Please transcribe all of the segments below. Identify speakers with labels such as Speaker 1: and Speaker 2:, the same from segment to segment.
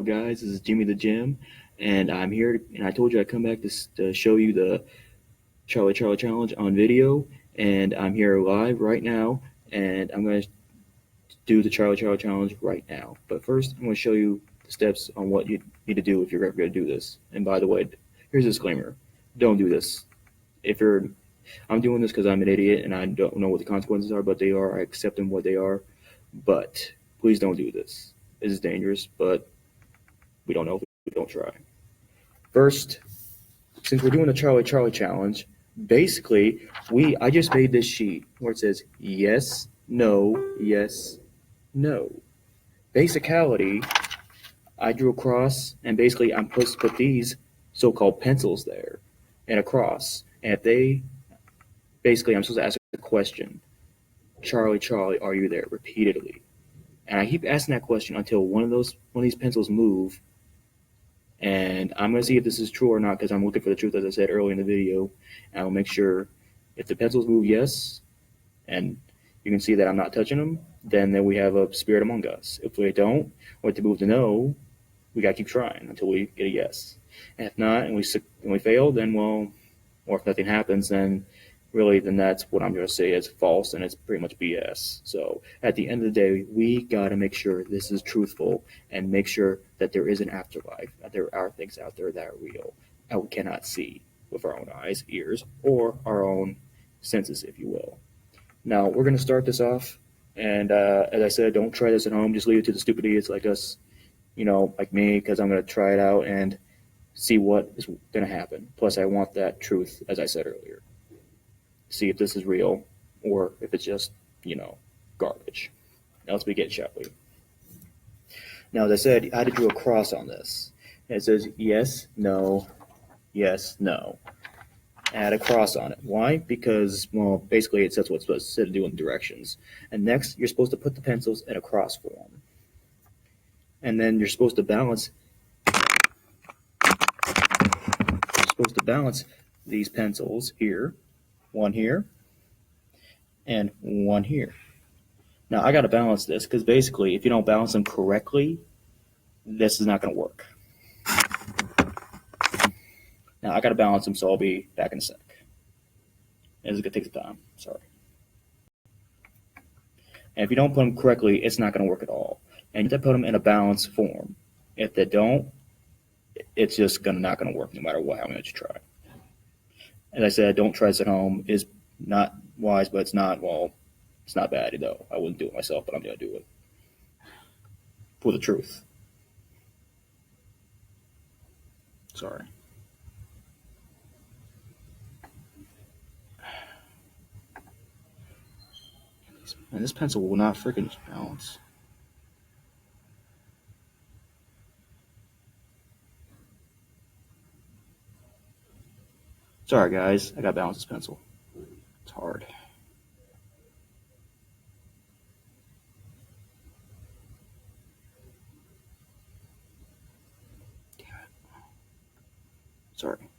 Speaker 1: Guys? This is Jimmy the Gym, and I'm here. And I told you I'd come back to show you the Charlie Challenge on video, and I'm here live right now, and I'm going to do the Charlie Challenge right now. But first, I'm going to show you the steps on what you need to do if you're ever going to do this. And by the way, here's a disclaimer: don't do this. If you're, I'm doing this because I'm an idiot and I don't know what the consequences are, but they are. I accept them what they are. But please don't do this. This is dangerous, but we don't know if we don't try. First, since we're doing the Charlie challenge, basically I just made this sheet where it says yes, no. Basicality, I drew a cross and basically I'm supposed to put these so-called pencils there and a cross. And if they basically I'm supposed to ask a question, Charlie, are you there? Repeatedly. And I keep asking that question until one of these pencils move. And I'm going to see if this is true or not because I'm looking for the truth, as I said earlier in the video. And I'll make sure if the pencils move yes, and you can see that I'm not touching them, then we have a spirit among us. If they don't, or if they move to no, we got to keep trying until we get a yes. And if not, and we fail, then well, or if nothing happens, then that's what I'm going to say is false, and it's pretty much BS. So at the end of the day, we got to make sure this is truthful and make sure that there is an afterlife, that there are things out there that are real and we cannot see with our own eyes, ears, or our own senses, if you will. Now, we're going to start this off, and as I said, don't try this at home. Just leave it to the stupid idiots like us, like me, because I'm going to try it out and see what is going to happen. Plus, I want that truth, as I said earlier. See if this is real or if it's just, garbage. Now let's begin, shall we? Now, as I said, I had to draw a cross on this. And it says yes, no, yes, no. Add a cross on it. Why? Because, well, basically it says what it's supposed to do in directions. And next, you're supposed to put the pencils in a cross form. And then you're supposed to balance these pencils here, one here, and one here. Now, I got to balance this because basically, if you don't balance them correctly, this is not going to work. Now, I got to balance them, so I'll be back in a sec. It's going to take some time. Sorry. And if you don't put them correctly, it's not going to work at all. And you have to put them in a balanced form. If they don't, it's just not going to work no matter how much you try. As I said, don't try this at home. It's not wise, but it's not bad, though. I wouldn't do it myself, but I'm going to do it for the truth. Sorry. And this pencil will not freaking balance. Sorry, guys. I got to balance this pencil. It's hard. Damn it. Sorry.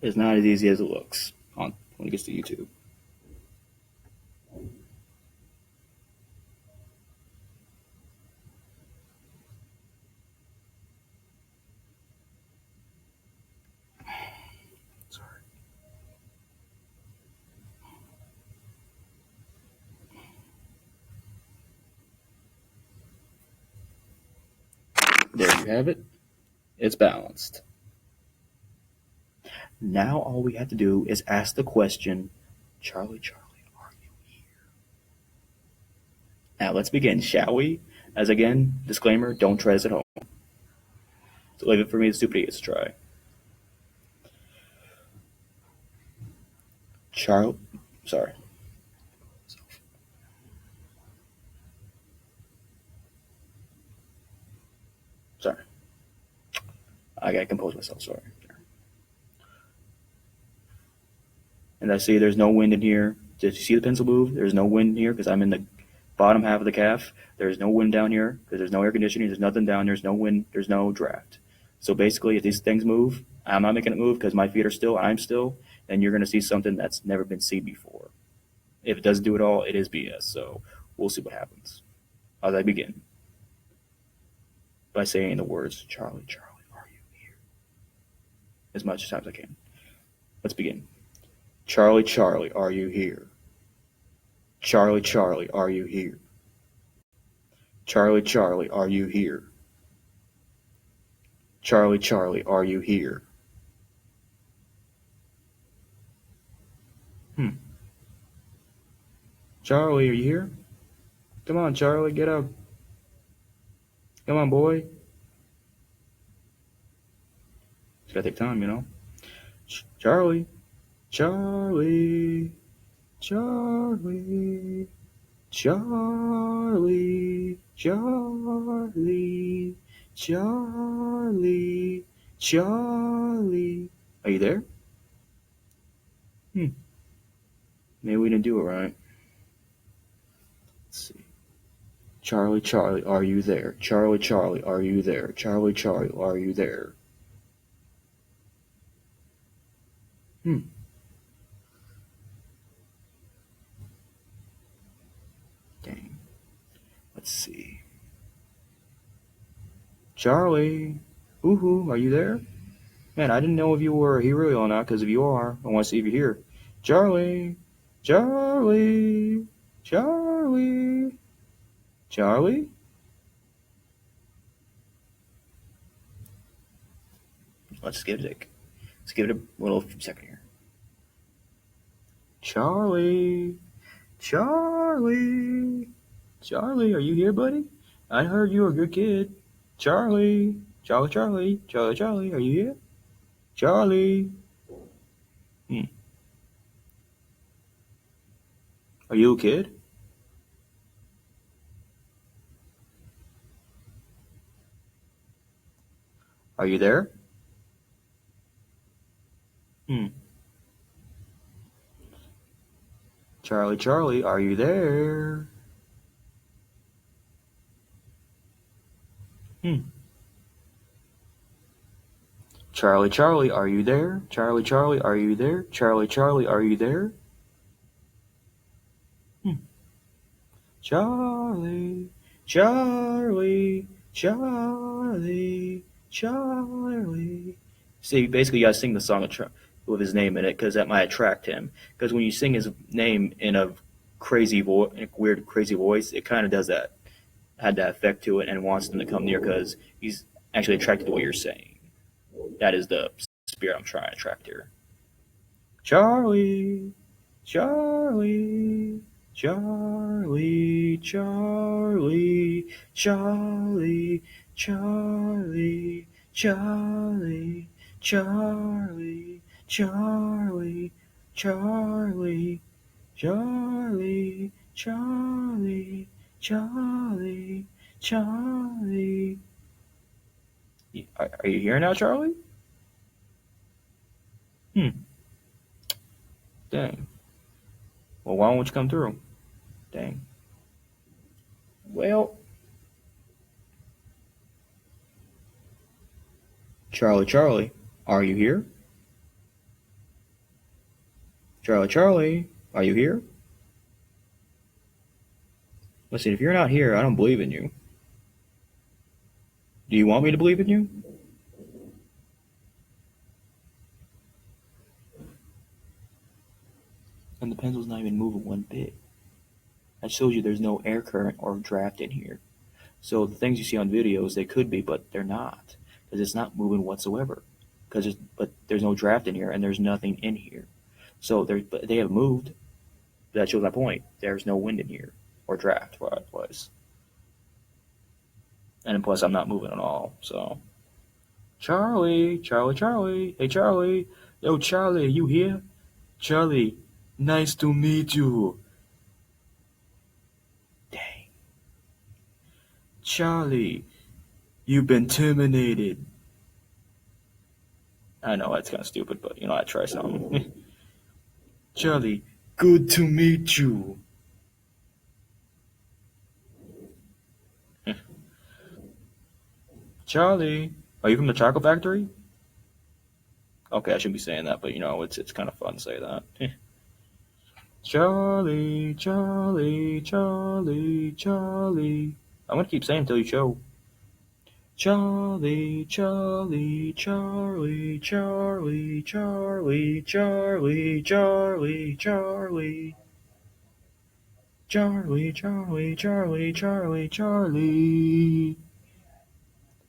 Speaker 1: It's not as easy as it looks when it gets to YouTube. Sorry. There you have it. It's balanced. Now all we have to do is ask the question, Charlie, are you here? Now let's begin, shall we? As again, disclaimer, don't try this at home. So leave it for me, the stupid idiots, to try. Sorry. Sorry. I gotta compose myself, sorry. And I see there's no wind in here. Did you see the pencil move? There's no wind here because I'm in the bottom half of the calf. There's no wind down here because there's no air conditioning. There's nothing down. There's no wind. There's no draft. So basically, if these things move, I'm not making it move because my feet are still, I'm still, then you're going to see something that's never been seen before. If it doesn't do it all, it is BS. So we'll see what happens as I begin. by saying the words, Charlie, Charlie, are you here? As much times as I can. Let's begin. Charlie, Charlie, are you here? Charlie, Charlie, are you here? Charlie, Charlie, are you here? Charlie, Charlie, are you here? Charlie, are you here? Come on, Charlie, get up. Come on, boy. It's gotta take time, you know? Charlie, Charlie, Charlie, Charlie, Charlie, Charlie, Charlie. Are you there? Maybe we didn't do it right. Let's see. Charlie, Charlie, are you there? Charlie, Charlie, are you there? Charlie, Charlie, are you there? Dang. Let's see. Charlie, woohoo, are you there? Man, I didn't know if you were a hero or not, because if you are, I want to see if you're here. Charlie, Charlie, Charlie, Charlie? Let's give it a little second here. Charlie, Charlie, Charlie, are you here, buddy? I heard you were a good kid. Charlie, Charlie, Charlie, Charlie, Charlie, are you here? Charlie. Are you a kid? Are you there? Charlie, Charlie, are you there? Charlie, Charlie, are you there? Charlie, Charlie, are you there? Charlie, Charlie, are you there? Charlie, Charlie, Charlie, Charlie. See, basically, you gotta sing the song with his name in it, because that might attract him. Because when you sing his name in a weird, crazy voice, it kind of does that. Had that effect to it, and wants them to come near because he's actually attracted to what you're saying. That is the spirit I'm trying to attract here. Charlie, Charlie, Charlie, Charlie, Charlie, Charlie, Charlie, Charlie, Charlie, Charlie, Charlie, Charlie, Charlie, Charlie. Are you here now, Charlie? Dang. Well, why won't you come through? Dang. Well, Charlie, Charlie, are you here? Charlie, Charlie, are you here? Listen, if you're not here, I don't believe in you. Do you want me to believe in you? And the pencil's not even moving one bit. That shows you there's no air current or draft in here. So the things you see on videos, they could be, but they're not. Because it's not moving whatsoever. But there's no draft in here, and there's nothing in here. So they have moved. That shows my point. There's no wind in here. Or draft, where it was. And plus, I'm not moving at all, so. Charlie, Charlie, Charlie. Hey, Charlie. Yo, Charlie, you here? Charlie, nice to meet you. Dang. Charlie, you've been terminated. I know that's kind of stupid, but I try something. Charlie, good to meet you. Charlie, are you from the chocolate factory? Okay, I shouldn't be saying that, but it's kind of fun to say that. Charlie, Charlie, Charlie, Charlie. I'm gonna keep saying until you show. Charlie, Charlie, Charlie, Charlie, Charlie, Charlie, Charlie, Charlie. Charlie, Charlie, Charlie, Charlie, Charlie.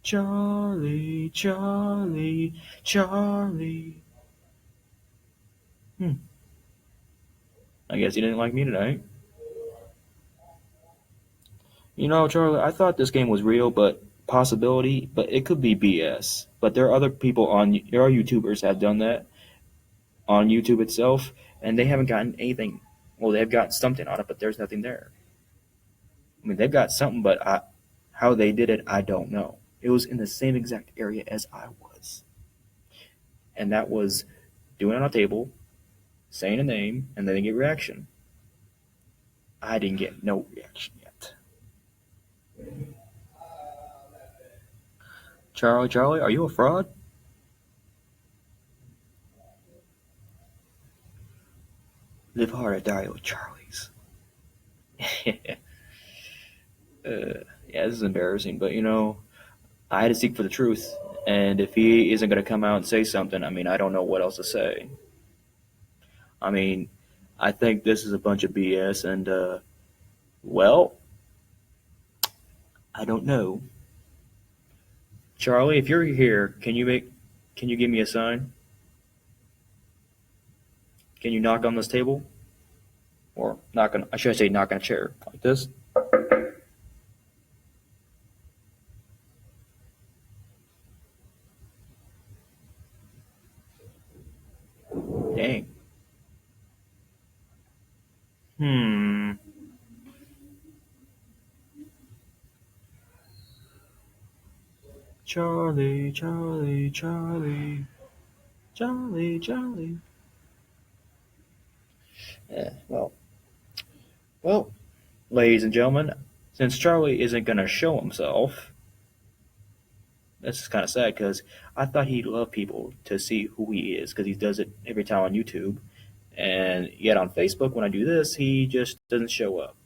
Speaker 1: Charlie, Charlie, Charlie. Hmm. I guess you didn't like me tonight. You know, Charlie, I thought this game was real, but possibility, but it could be BS. But there are other people there are YouTubers that have done that on YouTube itself, and they haven't gotten anything. Well, they've got something on it, but there's nothing there. I mean, they've got something, but how they did it, I don't know. It was in the same exact area as I was, and that was doing it on a table, saying a name, and then get reaction. I didn't get no reaction yet. Charlie, Charlie, are you a fraud? Live hard or die with Charlies. Yeah, this is embarrassing, but I had to seek for the truth. And if he isn't going to come out and say something, I mean, I don't know what else to say. I mean, I think this is a bunch of BS, and well, I don't know. Charlie, if you're here, can you give me a sign? Can you knock on this table, or knock on? I should say knock on a chair like this. Dang. Hmm. Charlie, Charlie, Charlie, Charlie, Charlie. Yeah, well, ladies and gentlemen, since Charlie isn't gonna show himself, this is kind of sad because I thought he'd love people to see who he is because he does it every time on YouTube, and yet on Facebook when I do this, he just doesn't show up.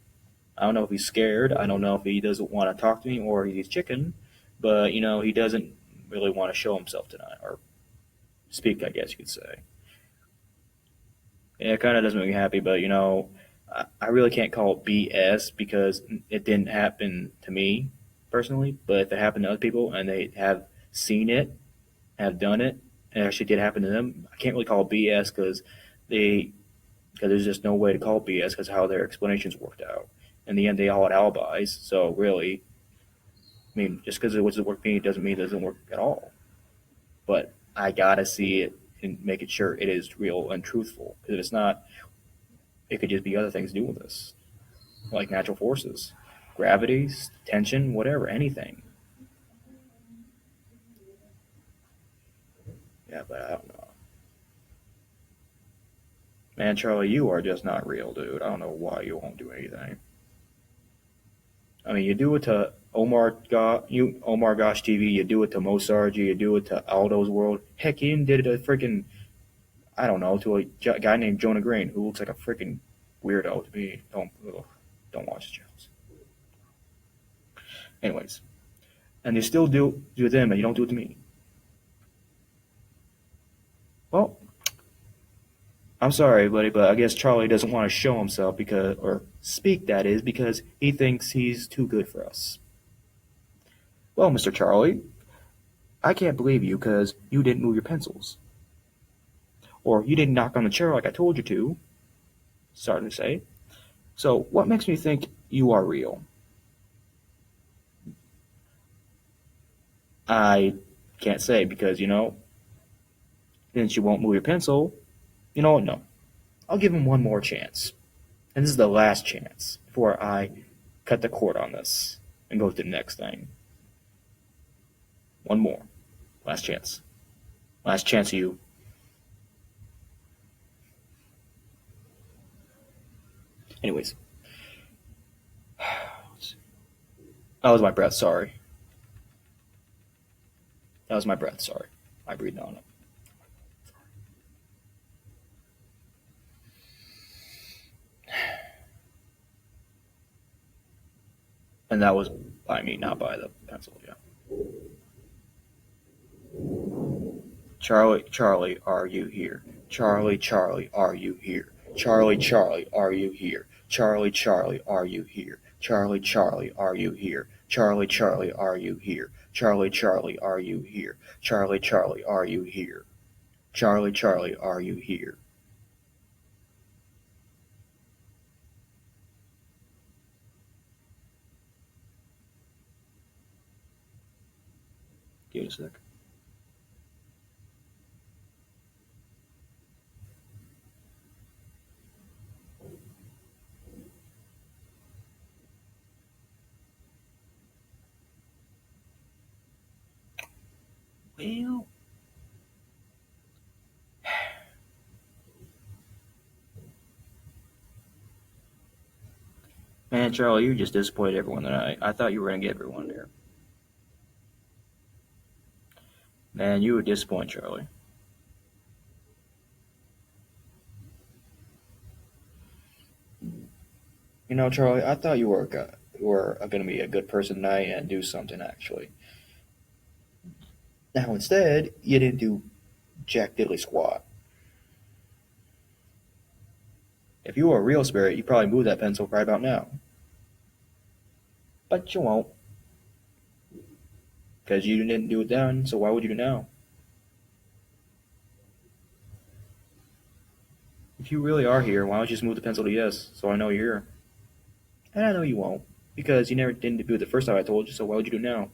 Speaker 1: I don't know if he's scared. I don't know if he doesn't want to talk to me or he's chicken, but he doesn't really want to show himself tonight or speak. I guess you could say. Yeah, it kind of doesn't make me happy, but I really can't call it BS because it didn't happen to me personally. But if it happened to other people and they have seen it, have done it, and it actually did happen to them, I can't really call it BS they because there's just no way to call it BS because how their explanations worked out. In the end, they all had alibis. So really, I mean, just because it was work for me doesn't mean it doesn't work at all. But I gotta see it and make it sure it is real and truthful. Because if it's not, it could just be other things doing this, like natural forces, gravity, tension, whatever, anything. Yeah, but I don't know. Man, Charlie, you are just not real, dude. I don't know why you won't do anything. I mean, you do it to Omar Gosh TV, you do it to Mosargy, you do it to Aldo's World. Heck, he even did it to freaking, I don't know, to a guy named Jonah Green, who looks like a freaking weirdo to me. Don't watch his channels. Anyways, and you still do them, and you don't do it to me. Well, I'm sorry, buddy, but I guess Charlie doesn't want to show himself or speak, that is, because he thinks he's too good for us. Well, Mr. Charlie, I can't believe you because you didn't move your pencils. Or you didn't knock on the chair like I told you to, starting to say. So, what makes me think you are real? I can't say because, since you won't move your pencil, you know what? No. I'll give him one more chance. And this is the last chance before I cut the cord on this and go to the next thing. One more. Last chance. Last chance, you. Anyways. That was my breath, sorry. That was my breath, sorry. I breathed on it. And that was by me, not by the pencil, yeah. Charlie, Charlie, are you here? Charlie, Charlie, are you here? Charlie, Charlie, are you here? Charlie, Charlie, are you here? Charlie, Charlie, are you here? Charlie, Charlie, are you here? Charlie, Charlie, are you here? Charlie, Charlie, are you here? Charlie, Charlie, are you here? Give it a sec. Well, man, Charlie, you just disappointed everyone tonight. I thought you were gonna get everyone there. Man, you were disappointed, Charlie. You know, Charlie, I thought you were gonna be a good person tonight and do something actually. Now instead, you didn't do jack diddly squat. If you were a real spirit, you'd probably move that pencil right about now. But you won't, because you didn't do it then, so why would you do now? If you really are here, why don't you just move the pencil to yes, so I know you're here? And I know you won't, because you never didn't do it the first time I told you, so why would you do it now?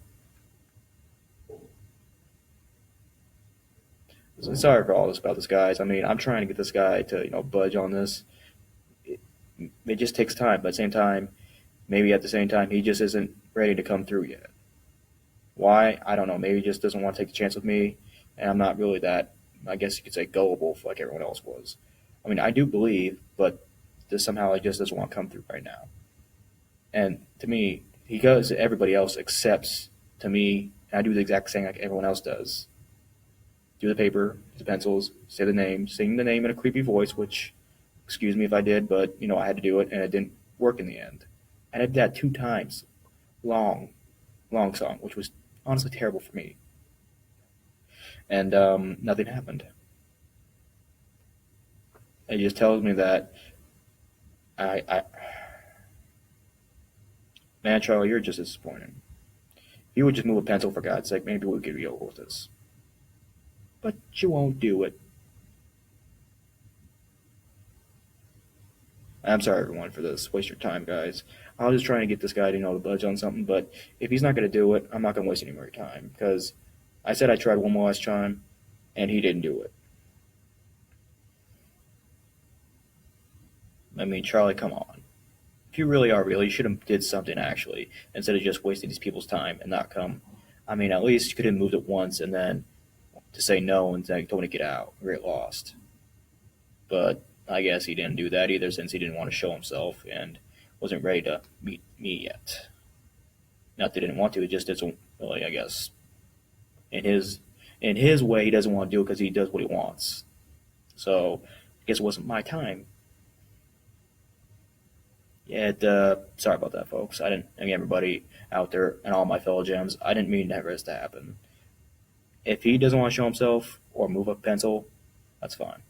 Speaker 1: So sorry for all this about this, guys. I mean, I'm trying to get this guy to, budge on this. It, it just takes time, but at the same time, maybe at the same time, he just isn't ready to come through yet. Why? I don't know. Maybe he just doesn't want to take the chance with me, and I'm not really that, I guess you could say, gullible like everyone else was. I mean, I do believe, but just somehow he just doesn't want to come through right now. And to me, he goes, everybody else accepts to me, and I do the exact same like everyone else does. Do the paper, the pencils, say the name, sing the name in a creepy voice, which, excuse me if I did, but, I had to do it, and it didn't work in the end. I did that 2 times. Long, long song, which was honestly terrible for me. And nothing happened. It just tells me that I man, Charlie, you're just disappointing. If you would just move a pencil for God's sake, maybe we could be over with this. But you won't do it. I'm sorry, everyone, for this. Waste your time, guys. I was just trying to get this guy to to budge on something, but if he's not going to do it, I'm not going to waste any more time because I said I tried one more last time, and he didn't do it. I mean, Charlie, come on. If you really are real, you should have did something actually instead of just wasting these people's time and not come. I mean, at least you could have moved it once and then to say no and then told me to get out or get lost. But I guess he didn't do that either since he didn't want to show himself and wasn't ready to meet me yet. Not that he didn't want to, it just doesn't really, I guess, in his way, he doesn't want to do it because he does what he wants. So I guess it wasn't my time. Yeah, sorry about that, folks. I didn't. Again, everybody out there and all my fellow gems, I didn't mean that for this to happen. If he doesn't want to show himself or move a pencil, that's fine.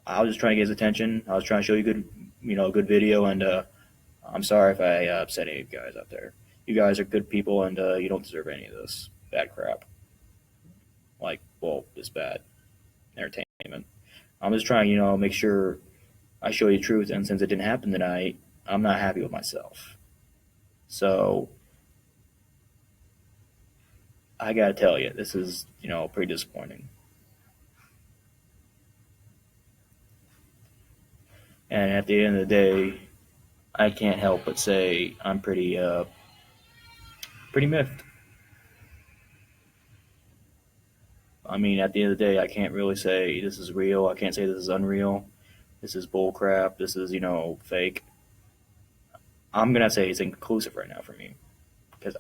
Speaker 1: I was just trying to get his attention. I was trying to show you good video, and I'm sorry if I upset any of you guys out there. You guys are good people, and you don't deserve any of this bad crap. Like, well, this bad entertainment. I'm just trying, make sure I show you the truth, and since it didn't happen tonight, I'm not happy with myself. So I gotta tell you, this is, pretty disappointing. And at the end of the day, I can't help but say I'm pretty miffed. I mean, at the end of the day, I can't really say this is real. I can't say this is unreal. This is bullcrap. This is, fake. I'm gonna say it's inconclusive right now for me because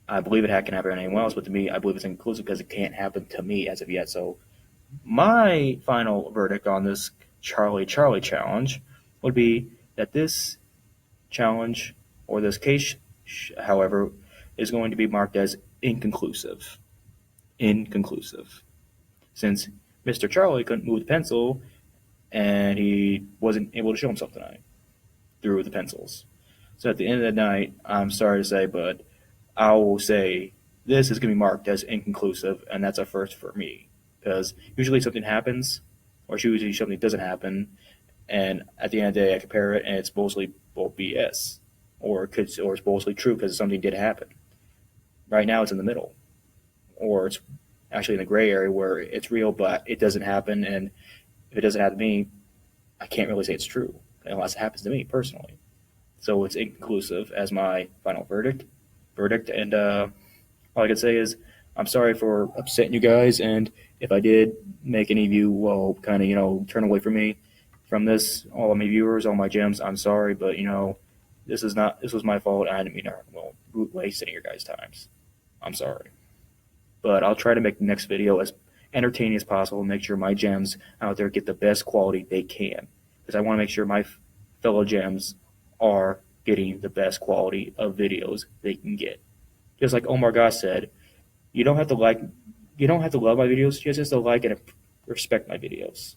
Speaker 1: I believe it can happen to anyone else, but to me, I believe it's inconclusive because it can't happen to me as of yet. So my final verdict on this Charlie Charlie challenge would be that this challenge or this case, however, is going to be marked as inconclusive. inconclusive. Since Mr. Charlie couldn't move the pencil and he wasn't able to show himself tonight through the pencils. So at the end of the night, I'm sorry to say, but I will say this is going to be marked as inconclusive, and that's a first for me. Because usually something happens, or usually something doesn't happen, and at the end of the day, I compare it, and it's mostly both BS, or it's mostly true because something did happen. Right now, it's in the middle, or it's actually in the gray area where it's real, but it doesn't happen, and if it doesn't happen to me, I can't really say it's true unless it happens to me personally. So it's inconclusive as my final verdict, and all I can say is I'm sorry for upsetting you guys, and if I did make any of you, well, kind of, turn away from me from this, all of my viewers, all my gems, I'm sorry, but, this was my fault. I didn't mean to, waste any of your guys' times. I'm sorry. But I'll try to make the next video as entertaining as possible, make sure my gems out there get the best quality they can, because I want to make sure my fellow gems are getting the best quality of videos they can get. Just like Omar Goss said, you don't have to love my videos, you just have to like and respect my videos.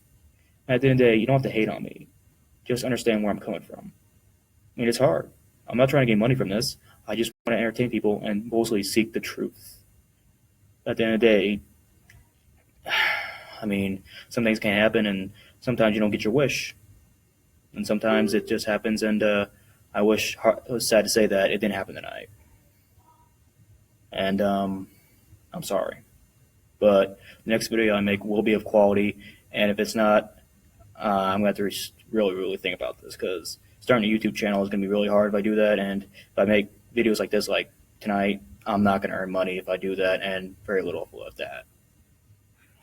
Speaker 1: At the end of the day, you don't have to hate on me. Just understand where I'm coming from. I mean, it's hard. I'm not trying to gain money from this. I just want to entertain people and mostly seek the truth. At the end of the day, I mean, some things can happen, and sometimes you don't get your wish. And sometimes it just happens, and I was sad to say that it didn't happen tonight. And I'm sorry. But the next video I make will be of quality, and if it's not, I'm going to have to really, really think about this, because starting a YouTube channel is going to be really hard if I do that, and if I make videos like this, like tonight, I'm not going to earn money if I do that, and very little of that.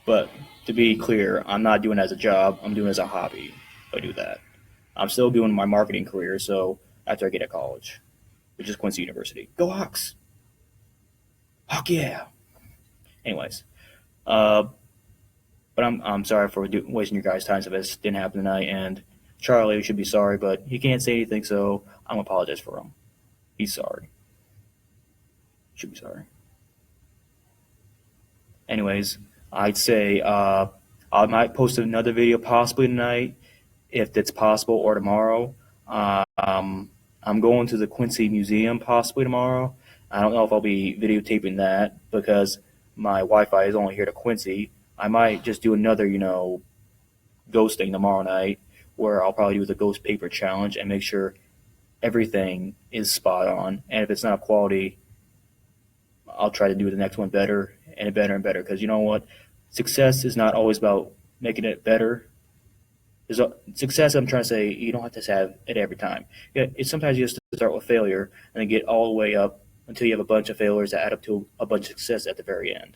Speaker 1: But to be clear, I'm not doing it as a job, I'm doing it as a hobby if I do that. I'm still doing my marketing career, so after I get to college, which is Quincy University. Go Hawks! Hawk yeah! Anyways, but I'm sorry for wasting your guys' time if this didn't happen tonight, and Charlie should be sorry, but he can't say anything, so I'm going to apologize for him. He's sorry. Should be sorry. Anyways, I'd say I might post another video possibly tonight, if it's possible, or tomorrow. I'm going to the Quincy Museum possibly tomorrow. I don't know if I'll be videotaping that because my Wi-Fi is only here to Quincy. I might just do another, ghosting tomorrow night, where I'll probably do the ghost paper challenge and make sure everything is spot on. And if it's not quality, I'll try to do the next one better and better and better. Because you know what? Success is not always about making it better. Success, I'm trying to say, you don't have to have it every time. Yeah, sometimes you have to start with failure and then get all the way up until you have a bunch of failures that add up to a bunch of success at the very end.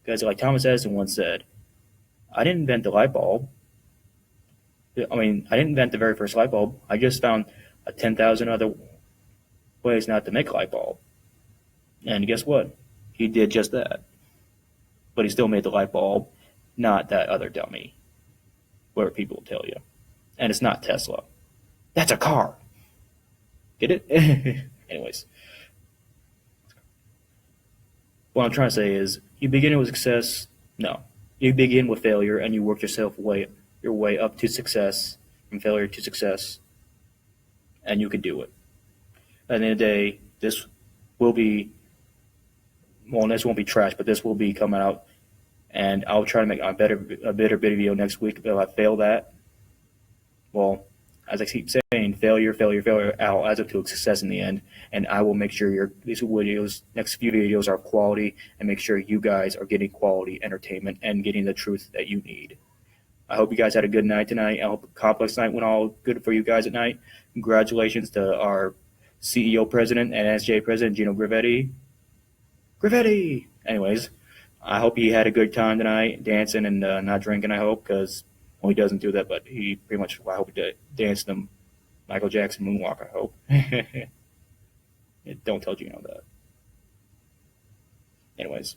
Speaker 1: Because like Thomas Edison once said, I didn't invent the light bulb. I didn't invent the very first light bulb. I just found 10,000 other ways not to make a light bulb. And guess what? He did just that. But he still made the light bulb, not that other dummy, whatever people will tell you. And it's not Tesla. That's a car. Get it? Anyways. What I'm trying to say is, you begin with success. No. You begin with failure and you work your way up to success, from failure to success, and you can do it. At the end of the day, this won't be trash, but this will be coming out, and I'll try to make a better video next week. If I fail that, well, as I keep saying, failure, I'll add up to a success in the end, and I will make sure these next few videos are of quality, and make sure you guys are getting quality entertainment and getting the truth that you need. I hope you guys had a good night tonight. I hope Complex night went all good for you guys at night. Congratulations to our CEO president and SJ president, Gino Grivetti. Anyways, I hope he had a good time tonight, dancing and not drinking, I hope, because he doesn't do that, but he pretty much, I hope he danced the Michael Jackson moonwalk, I hope. Don't tell Gino that. Anyways,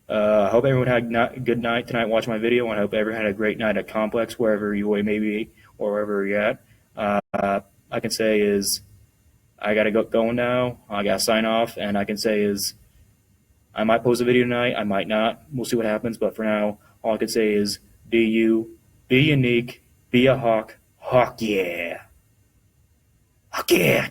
Speaker 1: I hope everyone had a good night tonight watching my video, and I hope everyone had a great night at Complex, wherever you may be, or wherever you're at. I can say is, I got to go now. I got to sign off, and I can say is, I might post a video tonight. I might not. We'll see what happens. But for now, all I can say is be you, be unique, be a hawk. Hawk yeah. Hawk yeah.